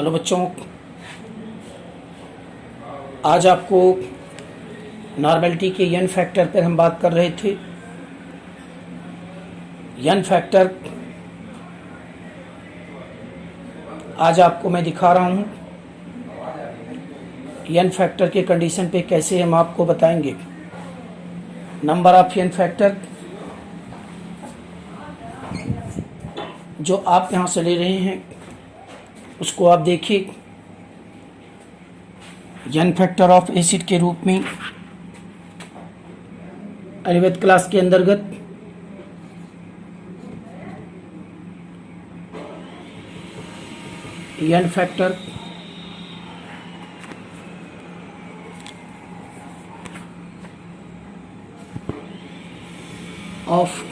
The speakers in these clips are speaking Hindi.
हेलो बच्चों, आज आपको नॉर्मेलिटी के n फैक्टर पर हम बात कर रहे थे। n फैक्टर आज आपको मैं दिखा रहा हूँ। n फैक्टर के कंडीशन पे कैसे हम आपको बताएंगे। नंबर ऑफ n फैक्टर जो आप यहाँ से ले रहे हैं उसको आप देखिए। n फैक्टर ऑफ एसिड के रूप में अनिवार्य क्लास के अंतर्गत n फैक्टर ऑफ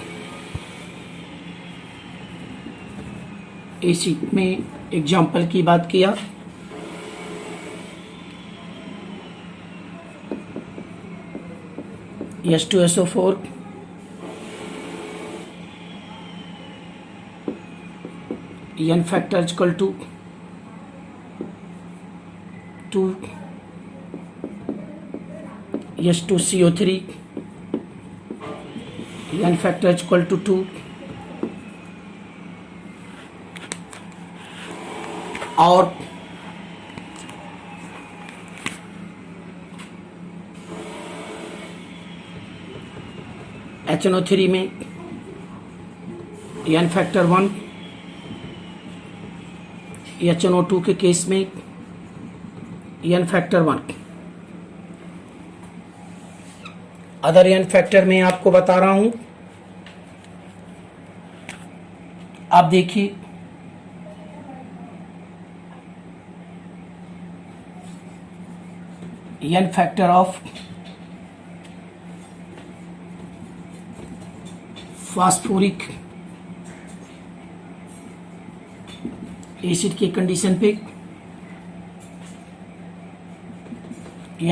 एसिड में एग्जाम्पल की बात किया। H2SO4 n factor is equal to 2 H2CO3 n factor is equal to 2 और HNO3 में n फैक्टर 1, HNO2 के केस में n factor 1। Other n factor में आपको बता रहा हूं, आप देखिए। n factor of phosphoric acid के कंडीशन पे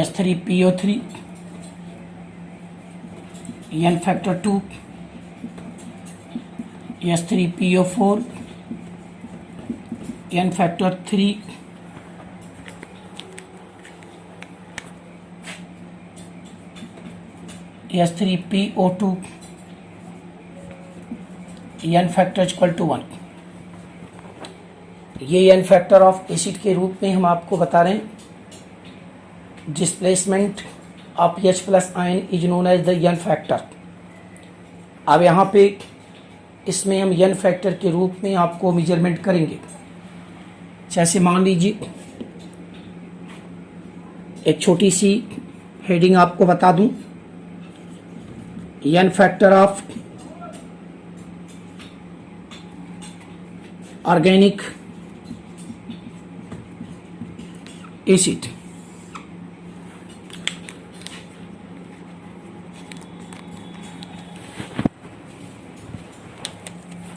H3PO3 n factor 2 H3PO4 n factor 3 H3PO2 n factor equal to 1। ये n फैक्टर ऑफ एसिड के रूप में हम आपको बता रहे हैं। Displacement of H plus ion is known as the n factor. अब यहाँ पे इसमें हम n फैक्टर के रूप में आपको मेजरमेंट करेंगे। जैसे मान लीजिए, एक छोटी सी हेडिंग आपको बता दूं, n factor of organic acid.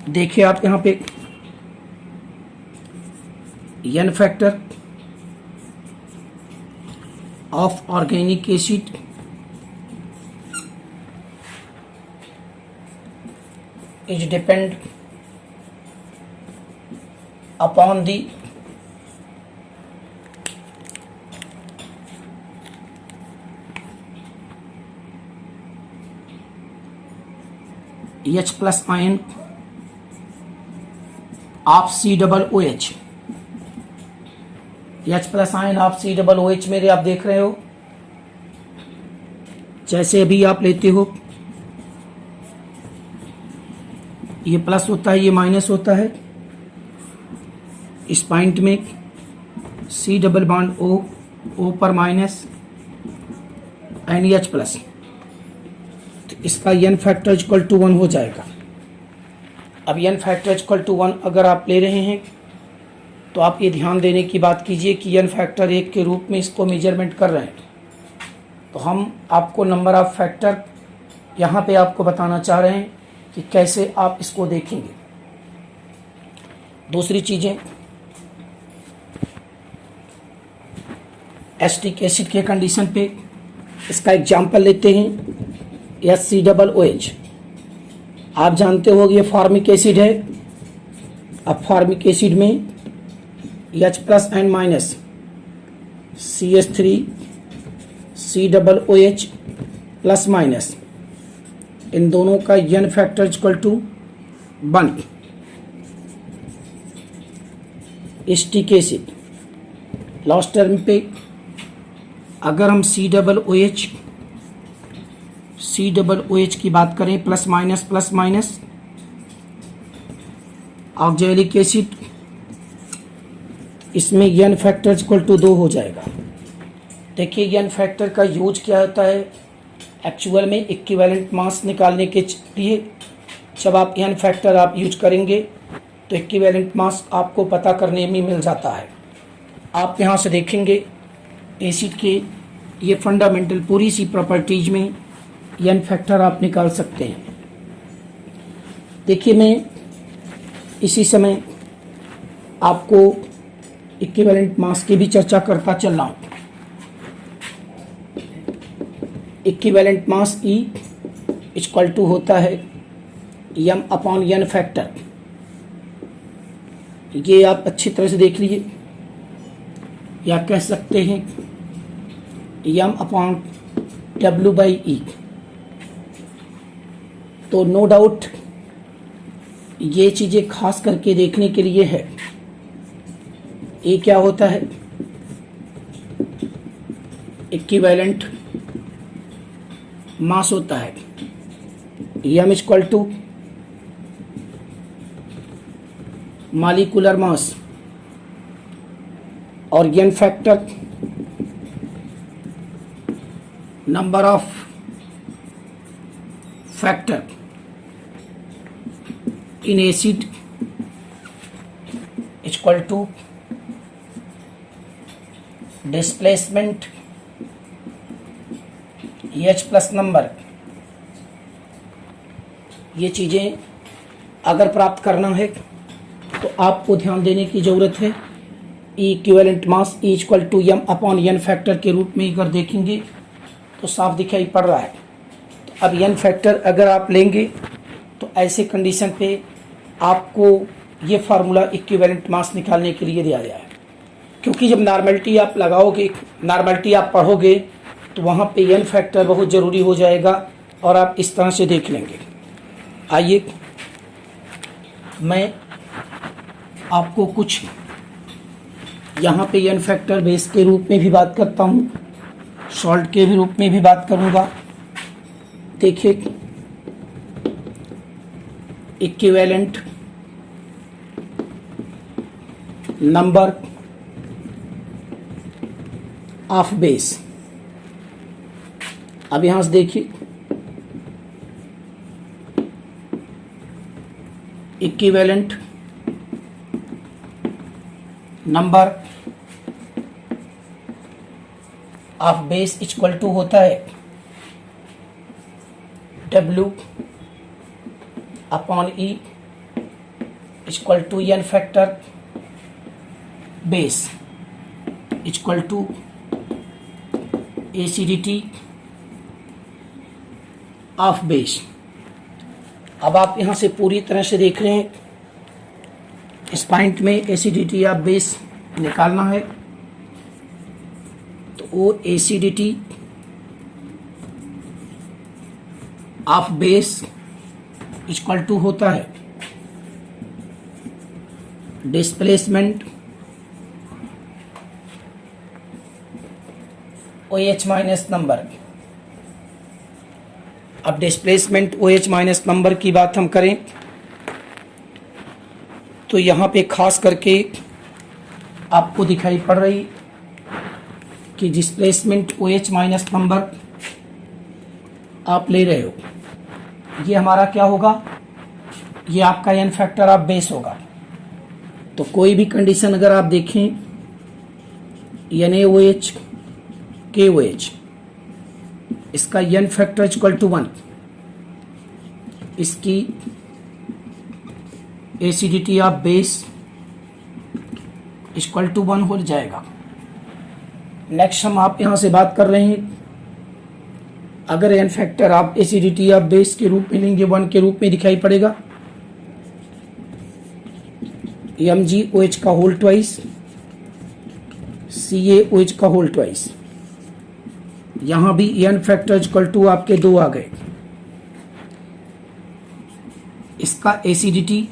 देखिए आप यहां पे n factor of organic acid is depend upon the H plus ion of COOH। H plus ion of COOH मेरे आप देख रहे हो। जैसे अभी आप लेते हो, ये प्लस होता है, ये माइनस होता है। इस पॉइंट में C डबल बॉन्ड O पर माइनस NH प्लस, तो इसका n फैक्टर इक्वल टू 1 हो जाएगा। अब n फैक्टर इक्वल टू 1 अगर आप ले रहे हैं तो आप ये ध्यान देने की बात कीजिए कि n फैक्टर 1 के रूप में इसको मेजरमेंट कर रहे हैं। तो हम आपको नंबर ऑफ फैक्टर यहाँ पे आपको बताना चाह रहे हैं कि कैसे आप इसको देखेंगे। दूसरी चीज़ें, एसिटिक एसिड के कंडीशन पे इसका एग्जाम्पल लेते हैं। HCOOH आप जानते हो ये फॉर्मिक एसिड है। अब फॉर्मिक एसिड में H plus N minus CH3 COOH plus minus, इन दोनों का n factor equal to 1। Acetic acid last term पे अगर हम COOH की बात करें प्लस माइनस ऑक्जेलिक एसिड, इसमें n फैक्टर इक्वल टू 2 हो जाएगा। देखिए n फैक्टर का यूज क्या होता है एक्चुअल में इक्विवेलेंट मास निकालने के लिए। जब आप n फैक्टर आप यूज करेंगे तो इक्विवेलेंट मास आपको पता करने में मिल जाता है। आप यहाँ से देखेंगे एसिड के ये फंडामेंटल पूरी सी प्रॉपर्टीज में n फैक्टर आप निकाल सकते हैं। देखिए मैं इसी समय आपको इक्विवेलेंट मास की भी चर्चा करता चल रहा हूँ। Equivalent mass E equal to होता है m अपॉन n फैक्टर। ये आप अच्छी तरह से देख लीजिए, या कह सकते हैं m अपॉन W/E। तो नो डाउट ये चीज़ें खास करके देखने के लिए है। ये क्या होता है इक्विवेलेंट मास होता है m equal to molecular mass और n factor number of factor in acid equal to displacement H plus number. ये चीज़ें अगर प्राप्त करना है तो आपको ध्यान देने की ज़रूरत है। Equivalent mass E equal to m upon n factor के रूप में अगर देखेंगे तो साफ दिखाई पड़ रहा है। तो अब n फैक्टर अगर आप लेंगे तो ऐसे कंडीशन पे आपको ये फार्मूला इक्विवेलेंट मास निकालने के लिए दिया गया है। क्योंकि जब नॉर्मलिटी आप लगाओगे, नॉर्मलिटी आप पढ़ोगे तो वहाँ पे n फैक्टर बहुत ज़रूरी हो जाएगा और आप इस तरह से देख लेंगे। आइए मैं आपको कुछ यहाँ पे n फैक्टर बेस के रूप में भी बात करता हूँ, सॉल्ट के भी रूप में भी बात करूँगा। देखिए इक्विवेलेंट नंबर ऑफ बेस। अब यहां से देखिए equivalent number of base equal to होता है W upon E equal to n factor base equal to acidity of base. अब आप यहाँ से पूरी तरह से देख रहे हैं, इस पॉइंट में एसिडिटी ऑफ बेस निकालना है तो वो acidity of base equal to होता है डिस्प्लेसमेंट OH माइनस नंबर। अब डिस्प्लेसमेंट OH माइनस नंबर की बात हम करें तो यहाँ पे खास करके आपको दिखाई पड़ रही कि डिस्प्लेसमेंट OH माइनस नंबर आप ले रहे हो, ये हमारा क्या होगा, ये आपका n फैक्टर ऑफ बेस होगा। तो कोई भी कंडीशन अगर आप देखें NaOH KOH, इसका n फैक्टर इक्वल टू 1, इसकी acidity of base equal to 1 हो जाएगा। नेक्स्ट हम आप यहां से बात कर रहे हैं, अगर n फैक्टर आप एसिडिटी ऑफ बेस के रूप में लेंगे 1 के रूप में दिखाई पड़ेगा MgOH का होल ट्वाइस CaOH का होल ट्वाइस। यहाँ भी n फैक्टर इक्वल टू आपके 2 आ गए। इसका acidity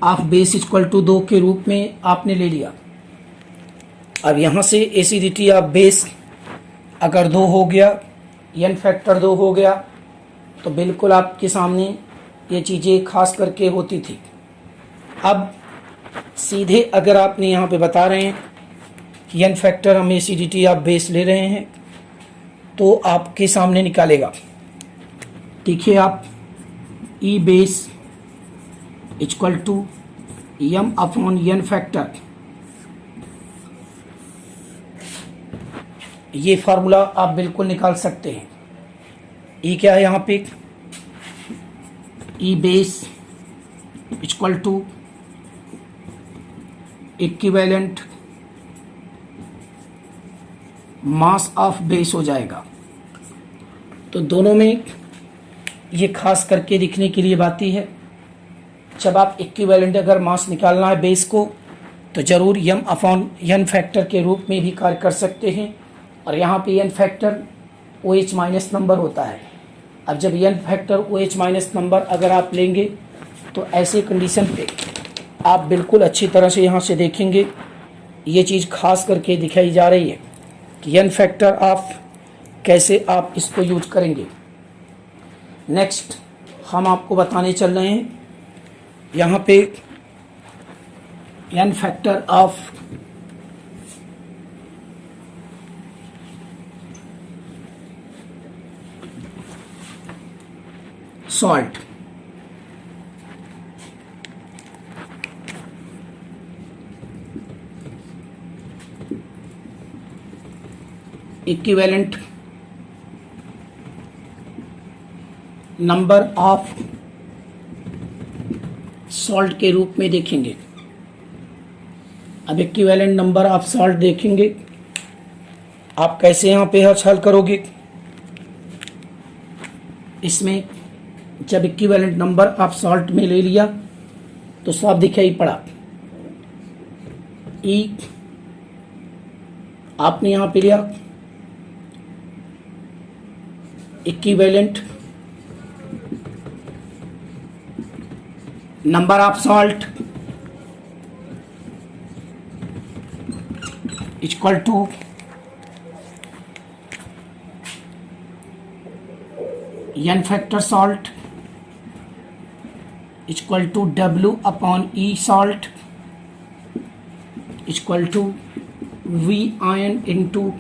of base equal to 2 के रूप में आपने ले लिया। अब यहाँ से एसिडिटी ऑफ बेस अगर 2 हो गया, n फैक्टर 2 हो गया, तो बिल्कुल आपके सामने ये चीज़ें खास करके होती थी। अब सीधे अगर आपने यहाँ पे बता रहे हैं कि n फैक्टर हम एसिडिटी ऑफ बेस ले रहे हैं, तो आपके सामने निकालेगा। देखिए आप E base equal to m upon n factor, ये फार्मूला आप बिल्कुल निकाल सकते हैं। E क्या है यहाँ पे? E base equal to equivalent mass of base हो जाएगा। तो दोनों में ये खास करके दिखने के लिए बात ही है। जब आप इक्विवेलेंट अगर मास निकालना है बेस को, तो ज़रूर m अपॉन n फैक्टर के रूप में भी कार्य कर सकते हैं। और यहाँ पे n factor OH minus number होता है। अब जब n factor OH minus number अगर आप लेंगे, तो ऐसे कंडीशन पे आप बिल्कुल अच्छी तरह से यहाँ से देखेंगे, ये चीज़ खास करके दिखाई जा रही है कि n फैक्टर आप कैसे आप इसको यूज करेंगे। नेक्स्ट हम आपको बताने चल रहे हैं यहाँ पे n factor of salt. Equivalent number of salt के रूप में देखेंगे। अब इक्विवेलेंट नंबर ऑफ सॉल्ट देखेंगे, आप कैसे यहाँ पे हल करोगे। इसमें जब इक्विवेलेंट नंबर ऑफ सॉल्ट में ले लिया, तो सब दिखाई पड़ा। E आपने यहाँ पे लिया equivalent number of salt equal to n factor salt equal to W upon E salt equal to V ion into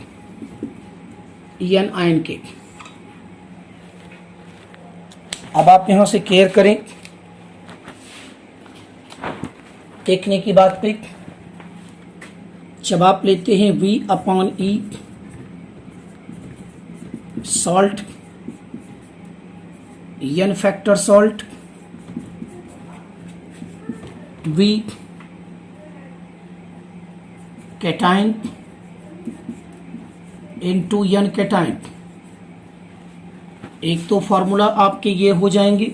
N ion के। अब आप यहां से केयर करें, देखने की बात पे, जब आप लेते हैं V upon E salt, n factor salt, V cation into n cation, एक तो फॉर्मूला आपके ये हो जाएंगे।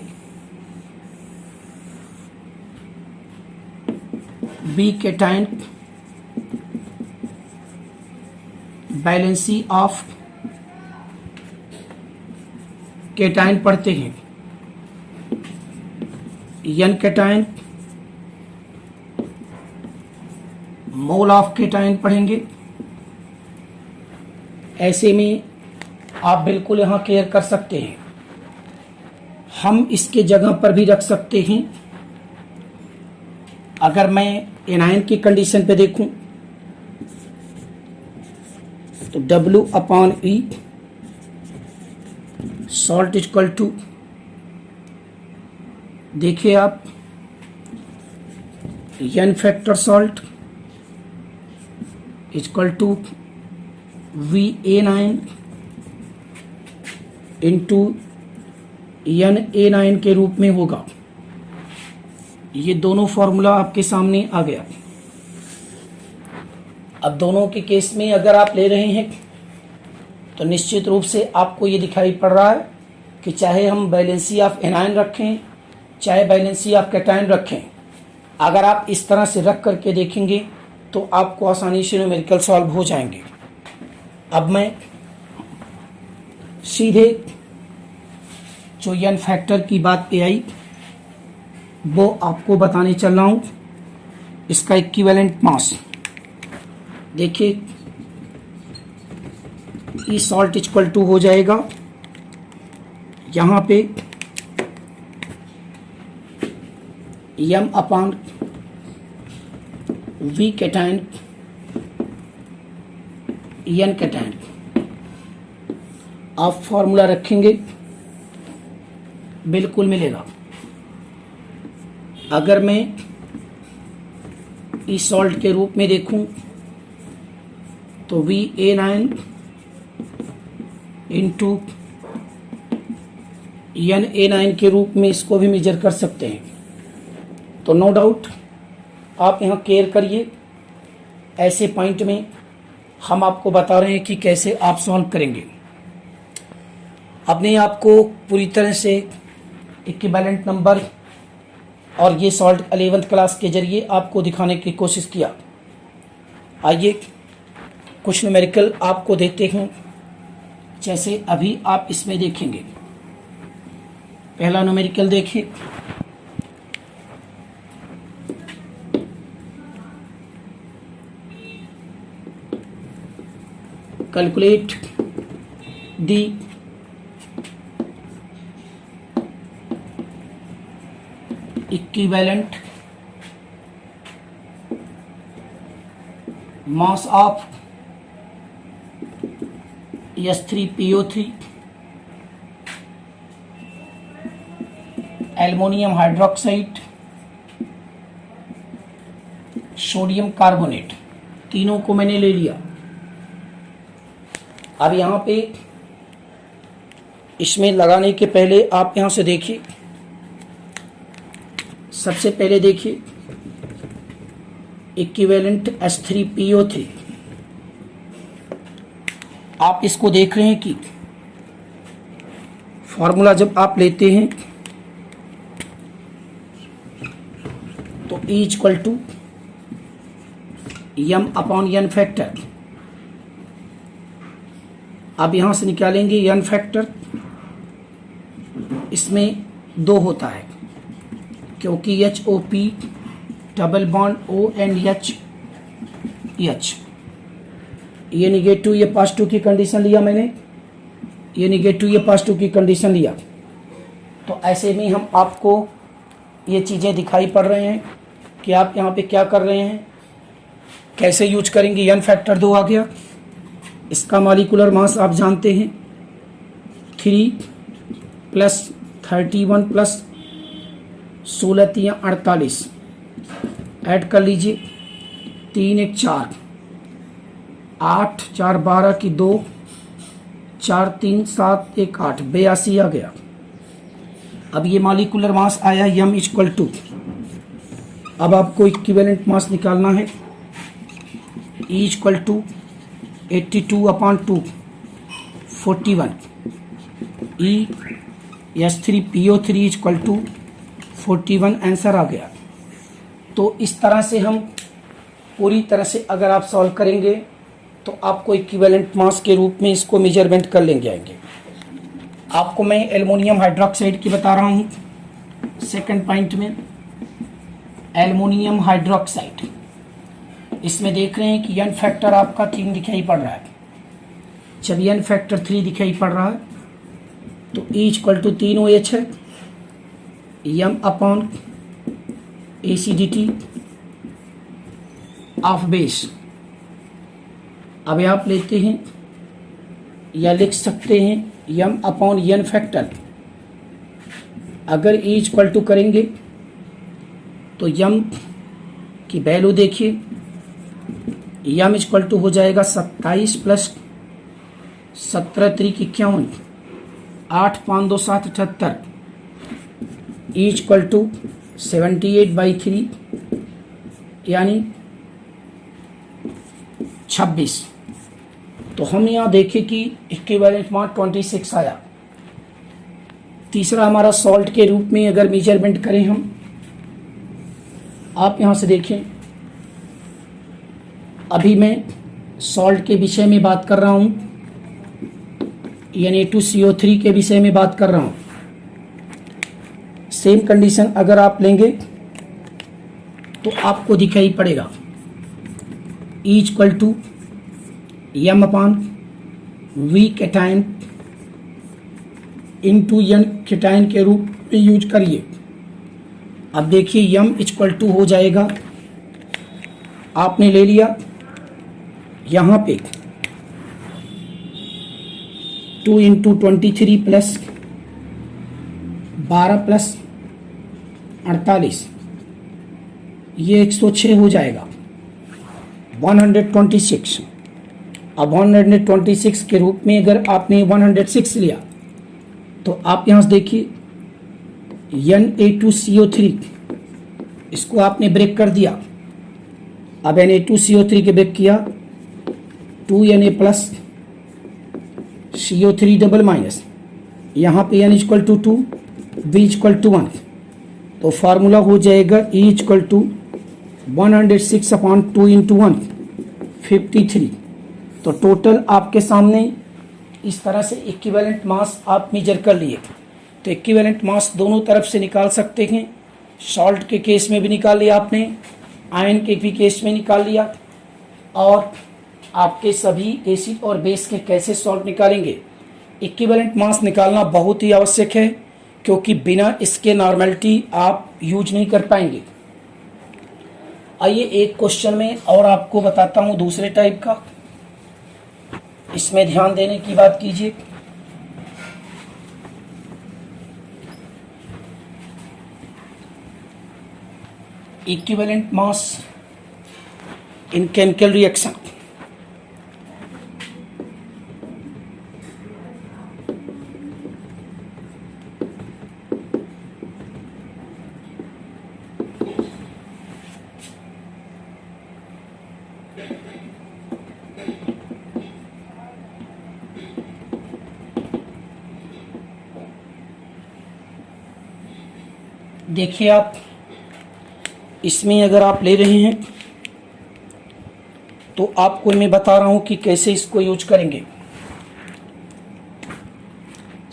B cation valency of cation पढ़ते हैं, n cation mole of cation पढ़ेंगे। ऐसे में आप बिल्कुल यहाँ केयर कर सकते हैं। हम इसके जगह पर भी रख सकते हैं। अगर मैं एनायन की कंडीशन पे देखूं, तो W upon E salt equal to, देखिए आप n factor salt equal to VA9 into NA9 के रूप में होगा। ये दोनों फॉर्मूला आपके सामने आ गया। अब दोनों के केस में अगर आप ले रहे हैं, तो निश्चित रूप से आपको ये दिखाई पड़ रहा है कि चाहे हम बैलेंसी ऑफ एनायन रखें, चाहे बैलेंसी ऑफ कैटायन रखें, अगर आप इस तरह से रख करके देखेंगे तो आपको आसानी से न्यूमेरिकल सॉल्व हो जाएंगे। अब मैं सीधे जो n फैक्टर की बात पे आई वो आपको बताने चल रहा हूँ। इसका इक्विवेलेंट मास देखिए, ई सॉल्ट इक्वल टू हो जाएगा यहाँ पे m upon v cation n cation. आप फॉर्मूला रखेंगे बिल्कुल मिलेगा। अगर मैं ई सॉल्ट के रूप में देखूं तो VA9 इंटू NA9 के रूप में इसको भी मेजर कर सकते हैं। तो नो डाउट आप यहाँ केयर करिए, ऐसे पॉइंट में हम आपको बता रहे हैं कि कैसे आप सॉल्व करेंगे। अपने आप को पूरी तरह से इक्विवेलेंट नंबर और ये सॉल्ट 11th क्लास के जरिए आपको दिखाने की कोशिश किया। आइए कुछ न्यूमेरिकल आपको देते हैं, जैसे अभी आप इसमें देखेंगे। पहला न्यूमेरिकल देखिए, calculate the equivalent mass of S3PO3 aluminium hydroxide sodium carbonate, तीनों को मैंने ले लिया। अब यहाँ पे इसमें लगाने के पहले आप यहाँ से देखिए, सबसे पहले देखिए इक्विवेलेंट S3PO3। आप इसको देख रहे हैं कि फॉर्मूला जब आप लेते हैं तो E equal to m upon n factor. अब यहां से निकालेंगे n फैक्टर, इसमें 2 होता है क्योंकि HOP डबल बॉन्ड ONH, ये निगेटिव ये पॉजिटिव की कंडीशन लिया मैंने, ये निगेटिव ये पॉजिटिव की कंडीशन लिया। तो ऐसे में हम आपको ये चीज़ें दिखाई पड़ रहे हैं कि आप यहाँ पे क्या कर रहे हैं, कैसे यूज करेंगे। n फैक्टर 2 आ गया, इसका मॉलिक्यूलर मास आप जानते हैं 3 प्लस 31 प्लस 16 3 48, ऐड कर लीजिए 3 1 4 8 4 12 की 2 4 3 7 1 8 82 आ गया। अब ये मॉलिक्यूलर मास आया m इक्वल टू, अब आपको इक्विवेलेंट मास निकालना है E equal to 82 upon 2 41, E S3PO3 equal to 41 answer आ गया। तो इस तरह से हम पूरी तरह से अगर आप सॉल्व करेंगे तो आपको इक्विवेलेंट मास के रूप में इसको मेजरमेंट कर लेंगे आएंगे। आपको मैं एल्युमिनियम हाइड्रोक्साइड की बता रहा हूँ। सेकंड पॉइंट में एल्युमिनियम हाइड्रोक्साइड, इसमें देख रहे हैं कि n फैक्टर आपका 3 दिखाई पड़ रहा है। जब n फैक्टर 3 दिखाई पड़ रहा है तो E इक्वल टू 3OH है, m upon acidity of base. अब आप लेते हैं या लिख सकते हैं m अपॉन n फैक्टर। अगर E इक्वल टू करेंगे तो m की वैल्यू देखिए, m इक्वल टू हो जाएगा 27 प्लस 17 3 51, 8 5 2 7 78, E इक्वल टू 78/3 यानी 26। तो हम यहाँ देखें कि इक्विवेलेंट मास 26 आया। तीसरा हमारा सॉल्ट के रूप में अगर मेजरमेंट करें हम, आप यहाँ से देखें, अभी मैं सॉल्ट के विषय में बात कर रहा हूँ, Na2CO3 के विषय में बात कर रहा हूँ। सेम कंडीशन अगर आप लेंगे तो आपको दिखाई पड़ेगा E equal to M upon V cation into N cation के रूप में यूज करिए। अब देखिए M इक्वल टू हो जाएगा, आपने ले लिया यहाँ पे 2 इंटू 23 प्लस 12 प्लस 48, ये 106 हो जाएगा 126। अब 126 के रूप में अगर आपने 106 लिया तो आप यहाँ से देखिए Na2CO3 इसको आपने ब्रेक कर दिया। अब Na2CO3 के ब्रेक किया 2Na plus CO3 double minus, यहाँ पे N equal to 2, V equal to 1, तो फार्मूला हो जाएगा E equal to 106 upon 2 into 1 53। तो टोटल आपके सामने इस तरह से इक्विवेलेंट मास आप मेजर कर लिए। तो इक्विवेलेंट मास दोनों तरफ से निकाल सकते हैं, सॉल्ट के केस में भी निकाल लिया आपने, आयन के भी केस में निकाल लिया, और आपके सभी एसिड और बेस के कैसे सॉल्ट निकालेंगे। इक्विवेलेंट मास निकालना बहुत ही आवश्यक है, क्योंकि बिना इसके नॉर्मेलिटी आप यूज नहीं कर पाएंगे। आइए एक क्वेश्चन में और आपको बताता हूँ दूसरे टाइप का, इसमें ध्यान देने की बात कीजिए। इक्विवेलेंट मास इन केमिकल रिएक्शन। देखिए आप इसमें अगर आप ले रहे हैं तो आपको मैं बता रहा हूं कि कैसे इसको यूज करेंगे।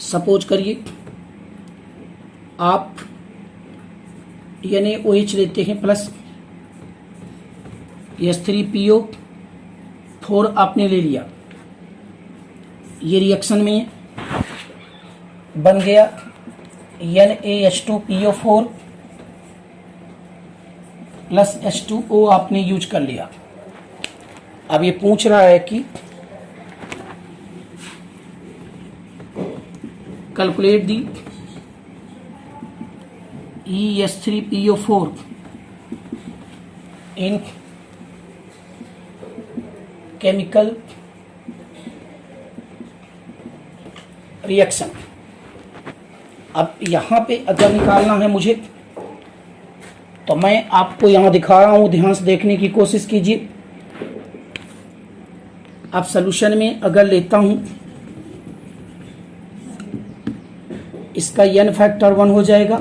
सपोज करिए आप NaOH लेते हैं प्लस H3PO4 आपने ले लिया, ये रिएक्शन में बन गया NaH2PO4 प्लस H2O आपने यूज कर लिया। अब ये पूछ रहा है कि calculate the EH3PO4 in chemical reaction. अब यहाँ पे अगर निकालना है मुझे तो मैं आपको यहाँ दिखा रहा हूँ, ध्यान से देखने की कोशिश कीजिए। अब सॉल्यूशन में अगर लेता हूँ, इसका N फैक्टर 1 हो जाएगा,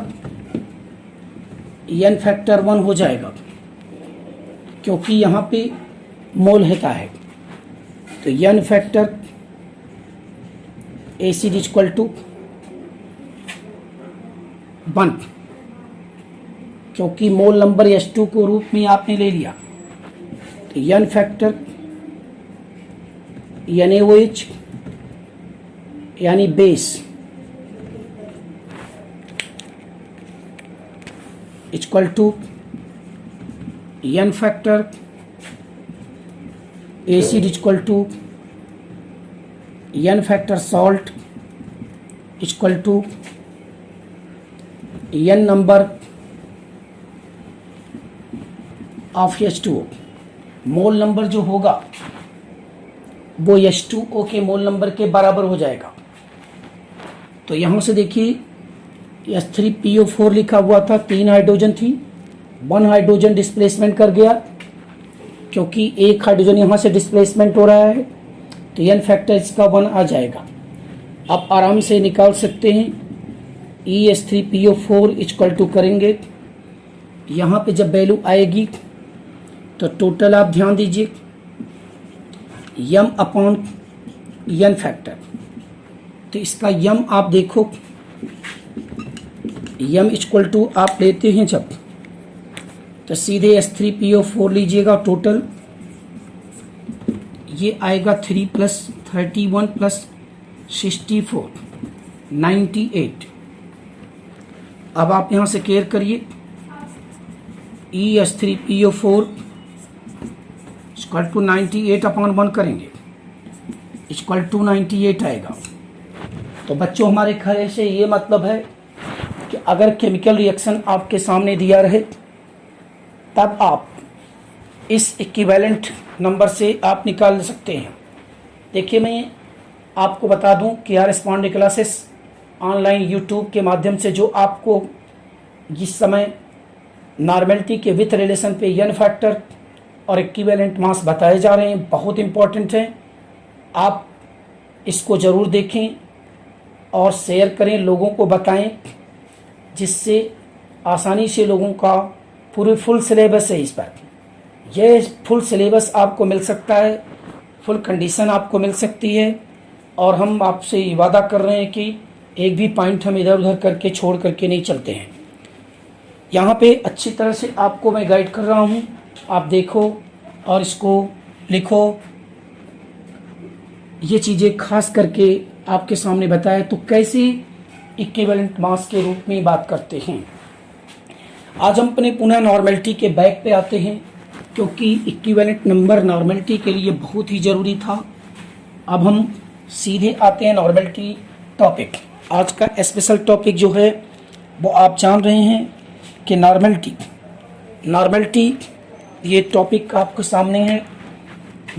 N फैक्टर 1 हो जाएगा, क्योंकि यहाँ पे मोल होता है। तो N factor acid equal to 1, क्योंकि मोल नंबर H2 को रूप में आपने ले लिया। तो N फैक्टर NaOH यानी base equal to N factor acid equal to N factor salt equal to N number of H2O। Mole number जो होगा वो H2O के मोल नंबर के बराबर हो जाएगा। तो यहाँ से देखिए H3PO4 लिखा हुआ था, 3 हाइड्रोजन थी, 1 हाइड्रोजन डिस्प्लेसमेंट कर गया, क्योंकि एक हाइड्रोजन यहाँ से डिस्प्लेसमेंट हो रहा है, तो N फैक्टर इसका 1 आ जाएगा। आप आराम से निकाल सकते हैं। EH3PO4 इक्वल टू करेंगे यहाँ पे जब वैल्यू आएगी तो टोटल आप ध्यान दीजिए यम अपॉन एन फैक्टर। तो इसका यम आप देखो, यम इक्वल टू आप लेते हैं जब तो सीधे S3PO4 लीजिएगा, टोटल ये आएगा 3 + 31 + 64 98। अब आप यहाँ से केयर करिए S3PO4 = 98/1 करेंगे = 98 आएगा। तो बच्चों हमारे ख्याल से ये मतलब है कि अगर केमिकल रिएक्शन आपके सामने दिया रहे तब आप इस इक्विवेलेंट नंबर से आप निकाल सकते हैं। देखिए मैं आपको बता दूं कि कॉरेस्पॉन्डिंग क्लासेस ऑनलाइन यूट्यूब के माध्यम से जो आपको इस समय नॉर्मेलिटी के विथ रिलेशन पे एन फैक्टर और इक्विवेलेंट मास बताए जा रहे हैं, बहुत इंपॉर्टेंट हैं। आप इसको ज़रूर देखें और शेयर करें, लोगों को बताएं, जिससे आसानी से लोगों का पूरे फुल सिलेबस है इस पर। यह फुल सिलेबस आपको मिल सकता है, फुल कंडीशन आपको मिल सकती है। और हम आपसे वादा कर रहे हैं कि एक भी पॉइंट हम इधर उधर करके छोड़ करके नहीं चलते हैं। यहाँ पे अच्छी तरह से आपको मैं गाइड कर रहा हूँ, आप देखो और इसको लिखो। ये चीज़ें खास करके आपके सामने बताया तो कैसे इक्विवेलेंट मास के रूप में बात करते हैं। आज हम अपने पुनः नॉर्मेलिटी के बैक पे आते हैं, क्योंकि इक्विवेलेंट नंबर नॉर्मेलिटी के लिए बहुत ही ज़रूरी था। अब हम सीधे आते हैं नॉर्मेलिटी टॉपिक। आज का स्पेशल टॉपिक जो है वो आप जान रहे हैं कि नॉर्मेलिटी ये टॉपिक आपके सामने है,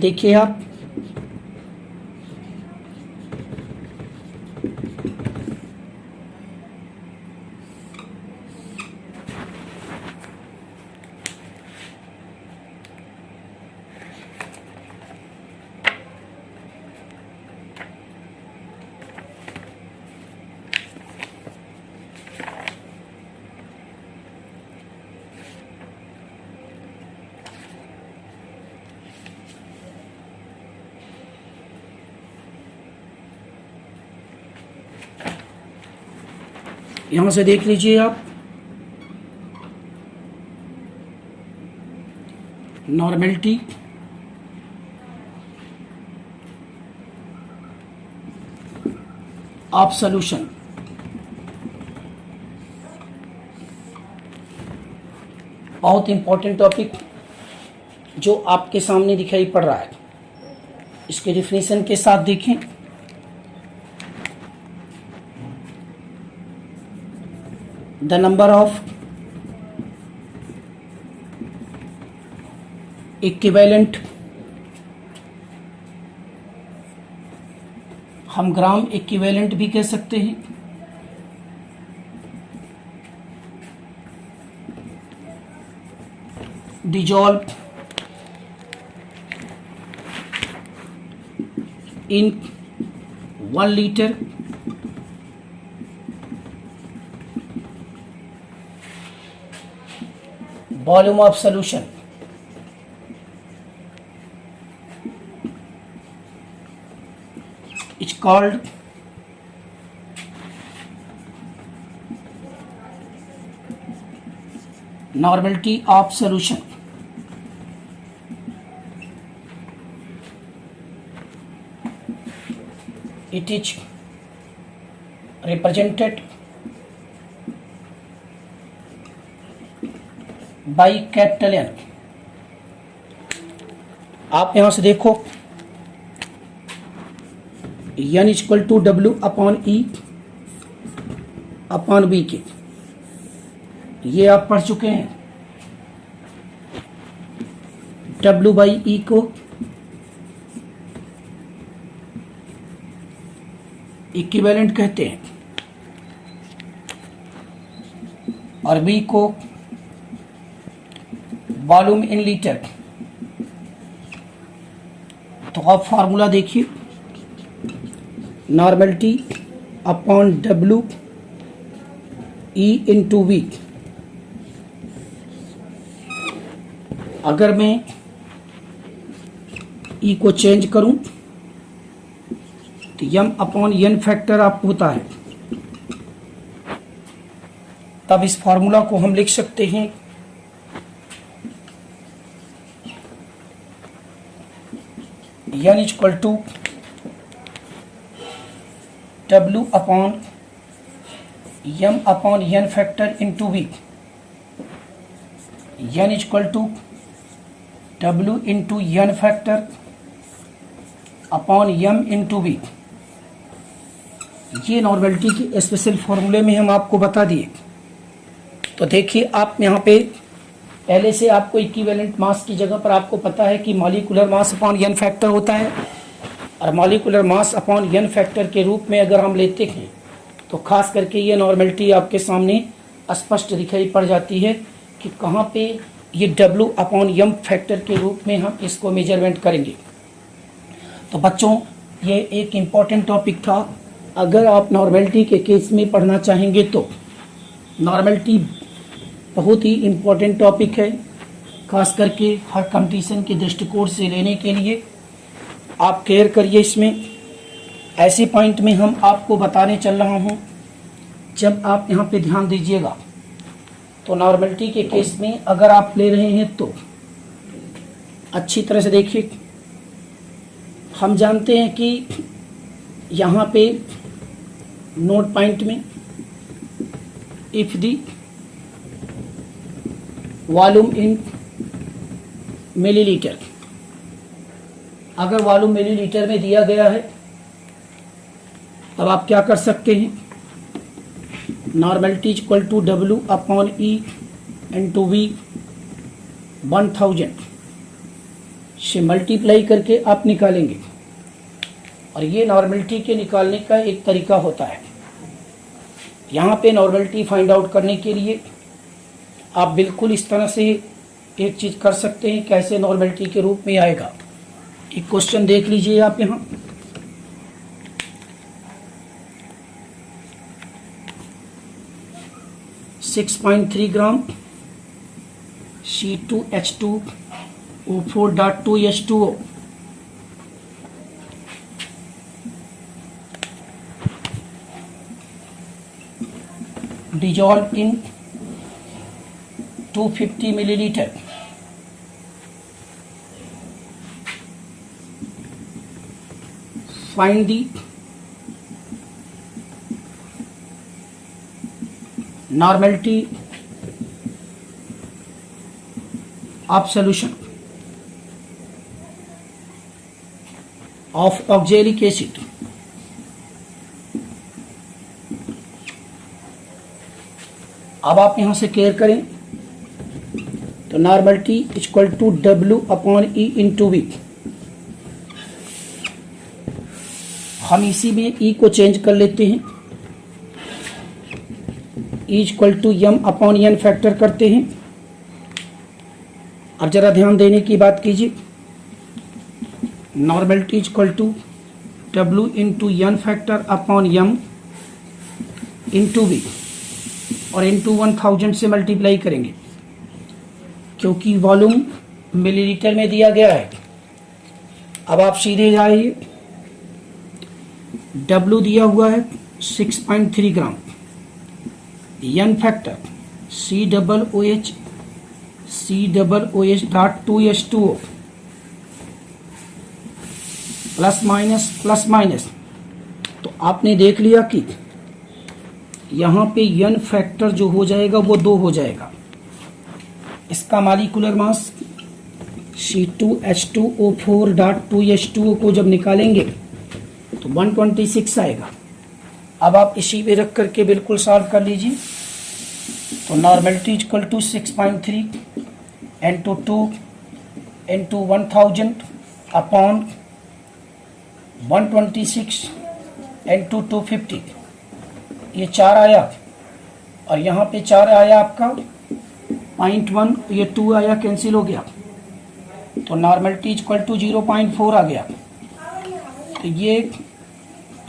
देखिए आप। यहां से देख लीजिए आप, नॉर्मेलिटी ऑफ सॉल्यूशन। बहुत इंपॉर्टेंट टॉपिक जो आपके सामने दिखाई पड़ रहा है। इसके डिफिनीशन के साथ देखें। The number of equivalent, हम ग्राम इक्विवेलेंट भी कह सकते हैं, dissolve in 1 litre volume of solution, it's called normality of solution. It is represented by capital N. आप यहां से देखो N = W/E/B के, ये आप पढ़ चुके हैं। W/E को इक्विवेलेंट कहते हैं और B को वॉल्यूम इन लीटर। तो आप फार्मूला देखिए, नॉर्मेलिटी अपॉन W E/V। अगर मैं ई को चेंज करूं तो यम अपॉन एन फैक्टर आपको होता है, तब इस फॉर्मूला को हम लिख सकते हैं n equal to W upon m upon n factor into v, n equal to W into n factor upon m into v। ये नॉर्मेलिटी की स्पेशल फॉर्मूले में हम आपको बता दिए। तो देखिए आप यहाँ पे पहले से आपको इक्विवेलेंट मास की जगह पर आपको पता है कि molecular mass upon n factor होता है, और molecular mass upon n factor के रूप में अगर हम लेते हैं तो खास करके ये नॉर्मेलिटी आपके सामने स्पष्ट दिखाई पड़ जाती है कि कहाँ पे ये W अपॉन m फैक्टर के रूप में हम इसको मेजरमेंट करेंगे। तो बच्चों ये एक इम्पॉर्टेंट टॉपिक था। अगर आप नॉर्मेलिटी के केस में पढ़ना चाहेंगे तो नॉर्मेलिटी बहुत ही इम्पोर्टेंट टॉपिक है, खास करके हर कंपटीशन के दृष्टिकोण से लेने के लिए आप केयर करिए। इसमें ऐसे पॉइंट में हम आपको बताने चल रहा हूँ, जब आप यहाँ पे ध्यान दीजिएगा तो नॉर्मेलिटी के केस में अगर आप ले रहे हैं तो अच्छी तरह से देखिए। हम जानते हैं कि यहाँ पे नोट पॉइंट में if the volume in millilitre, अगर वॉल्यूम मिलीलीटर में दिया गया है तब आप क्या कर सकते हैं, normality equal to W upon E into V 1000 से मल्टीप्लाई करके आप निकालेंगे। और ये नॉर्मेलिटी के निकालने का एक तरीका होता है। यहाँ पे नॉर्मेलिटी फाइंड आउट करने के लिए आप बिल्कुल इस तरह से एक चीज़ कर सकते हैं, कैसे नॉर्मेलिटी के रूप में आएगा। एक क्वेश्चन देख लीजिए आप यहाँ, .3 ग्राम C2H2O4.2H2O dissolved in 250 milliliter. Find the normality of solution of oxalic acid. अब आप यहां से केयर करें तो normality equal to W upon E into V। हम इसी में E को चेंज कर लेते हैं, E equal to m upon n factor करते हैं। और जरा ध्यान देने की बात कीजिए, normality equal to W into n factor upon m into V और इंटू 1000 से मल्टीप्लाई करेंगे, क्योंकि वॉल्यूम मिलीलीटर में दिया गया है। अब आप सीधे जाइए, W दिया हुआ है 6.3 ग्राम, n factor COOH.2H2O plus minus. तो आपने देख लिया कि यहाँ पे n फैक्टर जो हो जाएगा वो 2 हो जाएगा। इसका मॉलिक्यूलर मास C2H2O4.2H2O को जब निकालेंगे तो 126 आएगा। अब आप इसी पे रख करके बिल्कुल सॉल्व कर लीजिए। तो normality equal to 6.3 into 2 into 1000 upon 126 into 250, ये 4 आया। और यहाँ पे 4 आया आपका 0.1, ये 2 आया, कैंसिल हो गया। तो नॉर्मेलिटी इक्वल टू 0.4 आ गया। तो ये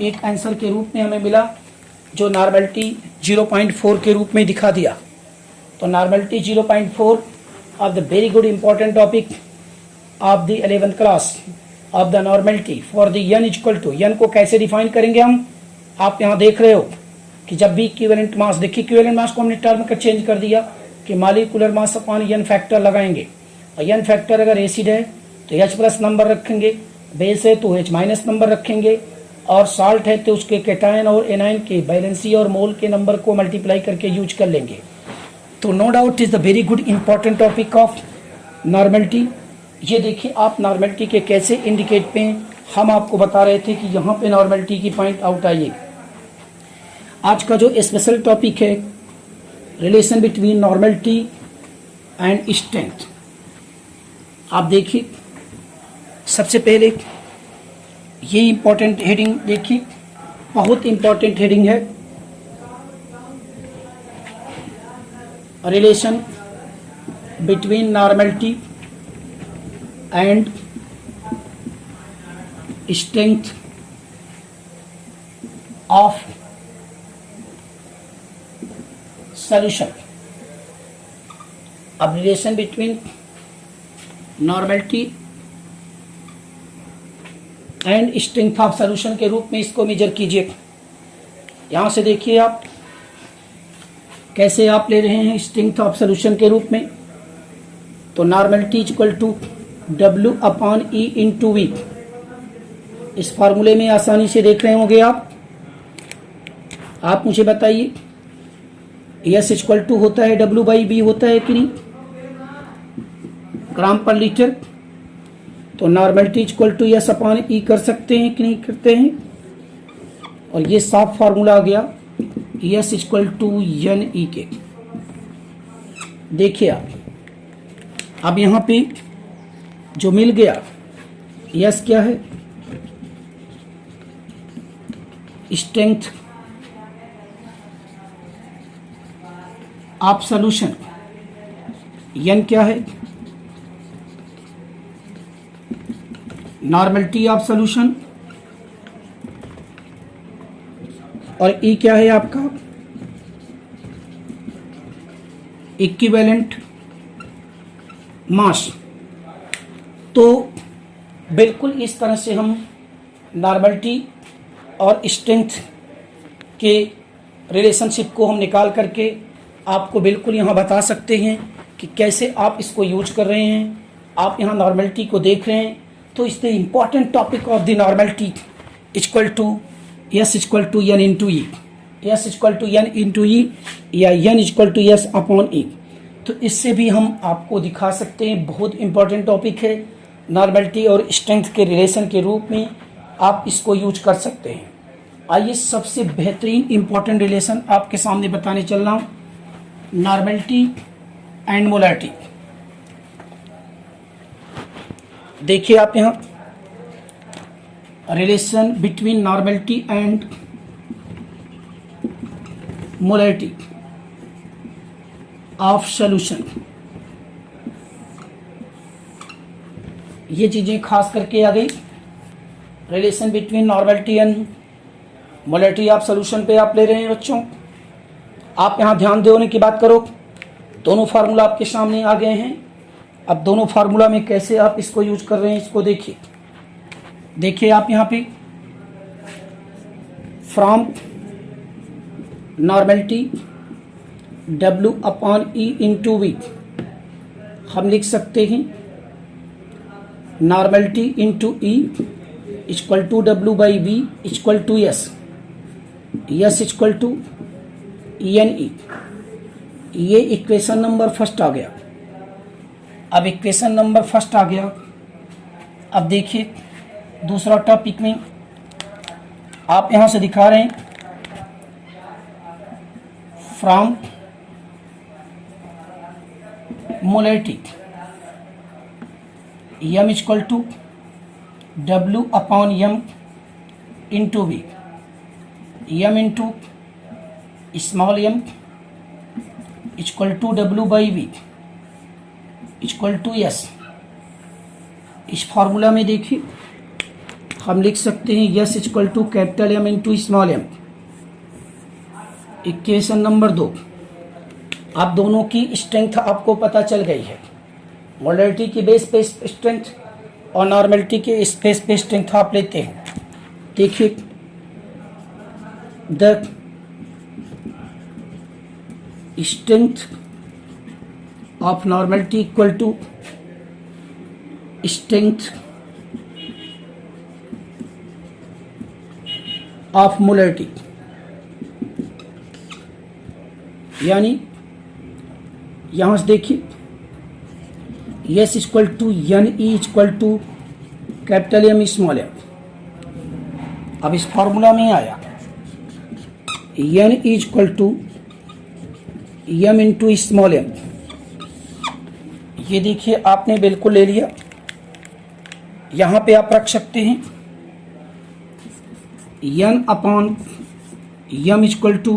एक आंसर के रूप में हमें मिला, जो नॉर्मेलिटी 0.4 के रूप में दिखा दिया। तो normality 0.4 of the very good important topic of the 11th class of the normality for the n equal to n को कैसे डिफाइन करेंगे हम। आप यहाँ देख रहे हो कि जब भी इक्विवेलेंट मास, देखिए इक्विवेलेंट मास को हमने टर्म का चेंज कर दिया कि molecular mass upon n factor लगाएंगे, और n फैक्टर अगर एसिड है तो H प्लस नंबर रखेंगे, बेस है तो H माइनस नंबर रखेंगे, और साल्ट है तो उसके कैटायन और एनायन के बैलेंसी और मोल के नंबर को मल्टीप्लाई करके यूज कर लेंगे। तो no doubt is the very good important topic of normality. ये देखिए आप नॉर्मलिटी के कैसे इंडिकेट पे हम आपको बता रहे थे कि यहाँ पे नॉर्मलिटी की पॉइंट आउट आइए। आज का जो स्पेशल टॉपिक है relation between normality and strength. आप देखिए सबसे पहले ये इंपॉर्टेंट हेडिंग देखिए, बहुत इंपॉर्टेंट हेडिंग है, relation between normality and strength of solution. अब relation between normality and strength of solution के रूप में इसको मेजर कीजिए। यहां से देखिए आप कैसे आप ले रहे हैं स्ट्रेंथ ऑफ सॉल्यूशन के रूप में। तो normality equal to W upon E into V. इस फार्मूले में आसानी से देख रहे होंगे आप मुझे बताइए S इक्वल टू होता है W बाई बी होता है कि नहीं, ग्राम पर लीटर। तो normality equal to S upon E कर सकते हैं कि नहीं करते हैं, और ये साफ फार्मूला आ गया S equal to N E के। देखिए आप अब यहाँ पे जो मिल गया S क्या है, स्ट्रेंथ ऑफ सॉल्यूशन, n क्या है नॉर्मलिटी ऑफ सॉल्यूशन, और E क्या है आपका इक्विवेलेंट मास। तो बिल्कुल इस तरह से हम नॉर्मलिटी और स्ट्रेंथ के रिलेशनशिप को हम निकाल करके आपको बिल्कुल यहाँ बता सकते हैं कि कैसे आप इसको यूज कर रहे हैं। आप यहाँ नॉर्मलिटी को देख रहे हैं तो इस the important topic of the normality equal to S equal to N into E, S equal to N into E या n equal to S upon E. तो इससे भी हम आपको दिखा सकते हैं बहुत इंपॉर्टेंट टॉपिक है नॉर्मलिटी और स्ट्रेंथ के रिलेशन के रूप में आप इसको यूज कर सकते हैं। आइए सबसे बेहतरीन इंपॉर्टेंट रिलेशन आपके सामने बताने चल रहा हूँ, नॉर्मलिटी एंड मोलैरिटी। देखिए आप यहाँ relation between normality and molarity of solution. ये चीजें खास करके आ गई relation between normality and molarity of solution पे आप ले रहे हैं बच्चों। आप यहाँ ध्यान देने की बात करो, दोनों फार्मूला आपके सामने आ गए हैं। अब दोनों फार्मूला में कैसे आप इसको यूज कर रहे हैं इसको देखिए। देखिए आप यहाँ पे from normality W upon E into V हम लिख सकते हैं normality into E equal to W by V equal to S equal to N E. ये इक्वेशन नंबर फर्स्ट आ गया। अब इक्वेशन नंबर फर्स्ट आ गया। अब देखिए दूसरा टॉपिक में आप यहां से दिखा रहे हैं from molarity m equal to W upon m into V, m into small m equal to W by V equal to S। इस फार्मूला में देखिए हम लिख सकते हैं S equal to capital M into small m। Equation number 2। अब दोनों की स्ट्रेंथ आपको पता चल गई है। मोलरिटी की बेस पे स्ट्रेंथ और नॉर्मेलिटी के स्पेस पे स्ट्रेंथ आप लेते हैं। देखिए the strength of normality equal to strength of molarity, यानी यहां से देखिए S equal to N E equal to capital M small M. अब इस फॉर्मूला में आया N equal to M into small M. ये देखिए आपने बिल्कुल ले लिया, यहां पे आप रख सकते हैं N upon M equal to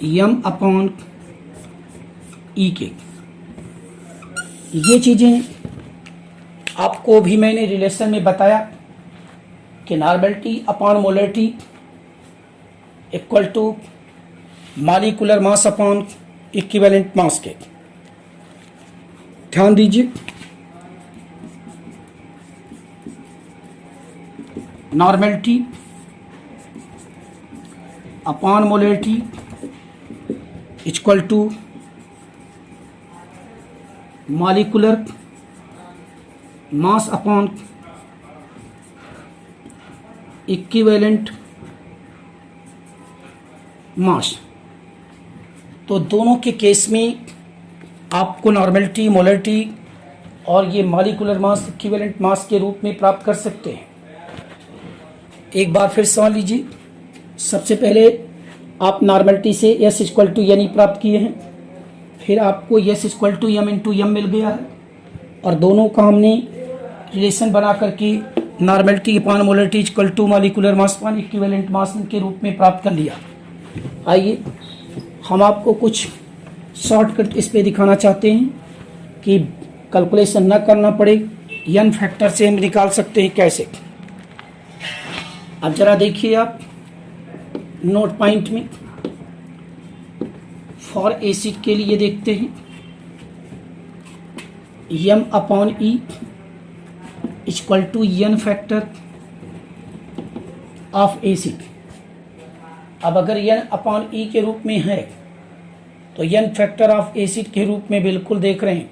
M upon E के। ये चीजें आपको भी मैंने रिलेशन में बताया कि normality upon molarity equal to molecular mass upon equivalent mass के। ध्यान दीजिए, normality upon molarity equal to molecular mass upon equivalent mass. तो दोनों के केस में आपको नॉर्मेलिटी, मोलरिटी और ये मॉलिक्यूलर मास इक्विवेलेंट मास के रूप में प्राप्त कर सकते हैं। एक बार फिर समझ लीजिए, सबसे पहले आप नॉर्मेलिटी से एस इक्वल टू एन प्राप्त किए हैं, फिर आपको S equal to M into M मिल गया है, और दोनों का हमने रिलेशन बना करके normality upon molarity equal to molecular mass upon equivalent mass के रूप में प्राप्त कर लिया। आइए हम आपको कुछ शॉर्टकट इस पे दिखाना चाहते हैं कि कैलकुलेशन न करना पड़े, एन फैक्टर से हम निकाल सकते हैं कैसे। अब जरा देखिए आप नोट पॉइंट में फॉर एसिड के लिए देखते हैं M upon E equal to N factor of acid. अब अगर एन अपॉन ई के रूप में है तो एन फैक्टर ऑफ एसिड के रूप में बिल्कुल देख रहे हैं,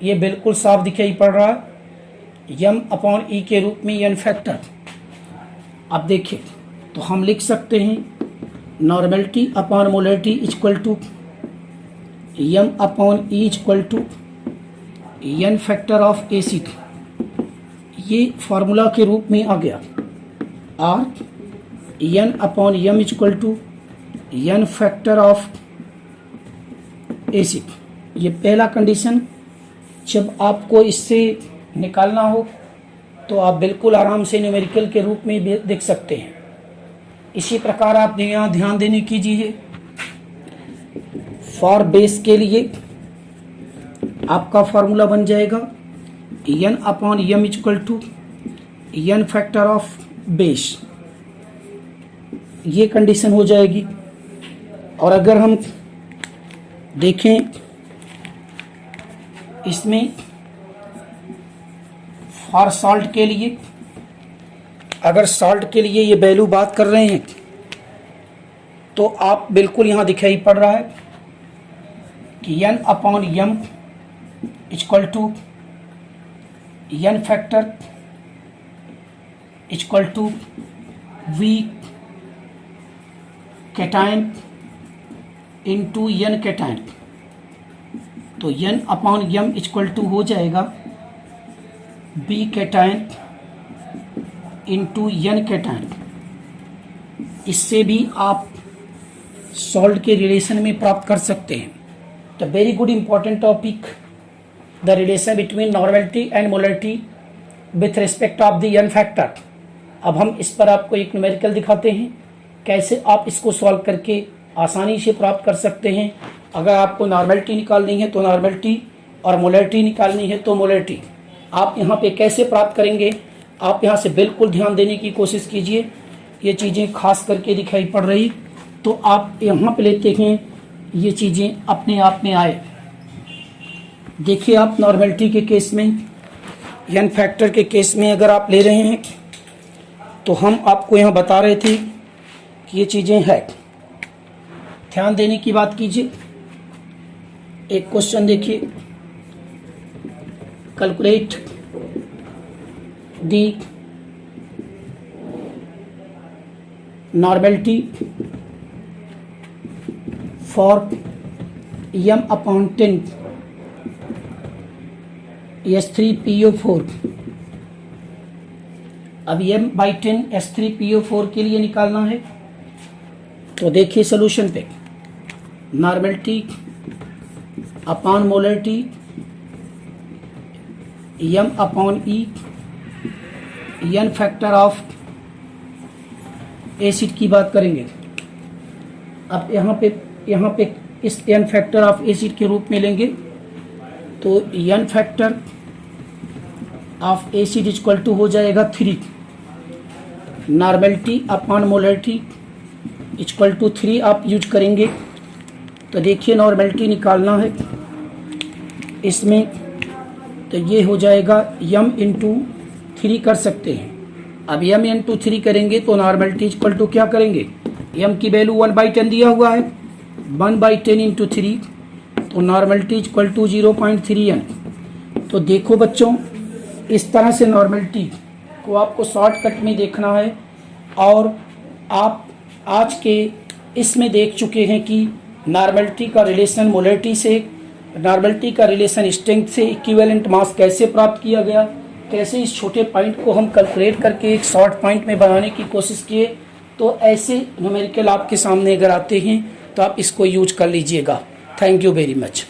ये बिल्कुल साफ दिखाई पड़ रहा है एम अपॉन ई के रूप में एन फैक्टर। अब देखिए तो हम लिख सकते हैं normality upon molarity equal to M upon E equal to N factor of acid. ये फार्मूला के रूप में आ गया, और N upon M equal to N factor of acid. ये पहला कंडीशन। जब आपको इससे निकालना हो तो आप बिल्कुल आराम से न्यूमेरिकल के रूप में भी देख सकते हैं। इसी प्रकार आप यहाँ ध्यान देने कीजिए, फॉर बेस के लिए आपका फार्मूला बन जाएगा N upon M equal to N factor of base. ये कंडीशन हो जाएगी। और अगर हम देखें इसमें फॉर सॉल्ट के लिए, अगर सॉल्ट के लिए ये वैल्यू बात कर रहे हैं तो आप बिल्कुल यहाँ दिखाई पड़ रहा है कि N upon M equal to N factor equal to V cation into N cation. तो N upon M equal to हो जाएगा B cation into N cation. इससे भी आप सॉल्ट के रिलेशन में प्राप्त कर सकते हैं। The very good important topic, the relation between normality and molarity with respect of the N factor. अब हम इस पर आपको एक न्यूमेरिकल दिखाते हैं कैसे आप इसको सॉल्व करके आसानी से प्राप्त कर सकते हैं। अगर आपको नॉर्मेलिटी निकालनी है तो नॉर्मेलिटी, और मोलरिटी निकालनी है तो मोलरिटी। आप यहाँ पे कैसे प्राप्त करेंगे, आप यहाँ से बिल्कुल ध्यान देने की कोशिश कीजिए। ये चीज़ें खास करके दिखाई पड़ रही तो आप यहाँ पे लेते हैं, ये चीज़ें अपने आप में आए। देखिए आप नॉर्मेलिटी के केस में, एन फैक्टर के केस में अगर आप ले रहे हैं तो हम आपको यहाँ बता रहे थे कि ये चीज़ें हैं। ध्यान देने की बात कीजिए। एक क्वेश्चन देखिए, calculate the normality for m/10 S3PO4। अब m/10 S3PO4 के लिए निकालना है तो देखिए सोल्यूशन पे, normality upon molarity m/E, n factor of acid की बात करेंगे। अब यहाँ पे इस n फैक्टर ऑफ एसिड के रूप में लेंगे तो n factor of acid equal to हो जाएगा 3, normality upon molarity equal to 3 आप यूज करेंगे। तो देखिए नॉर्मेलिटी निकालना है इसमें, तो ये हो जाएगा m इंटू 3 कर सकते हैं। अब m इंटू 3 करेंगे तो नॉर्मेलिटी इक्वल टू क्या करेंगे, m की वैल्यू 1/10 दिया हुआ है, 1/10 इंटू 3 तो नॉर्मेलिटी इक्वल टू 0.3n। तो देखो बच्चों, इस तरह से नॉर्मेलिटी को आपको शॉर्टकट में देखना है। और आप आज के इसमें देख चुके हैं कि नॉर्मेलिटी का रिलेशन मोलरिटी से, नॉर्मेलिटी का रिलेशन स्ट्रेंथ से इक्विवेलेंट मास कैसे प्राप्त किया गया, कैसे इस छोटे पॉइंट को हम कैलकुलेट करके एक शॉर्ट पॉइंट में बनाने की कोशिश किए। तो ऐसे न्यूमेरिकल आपके सामने अगर आते हैं तो आप इसको यूज कर लीजिएगा। Thank you very much.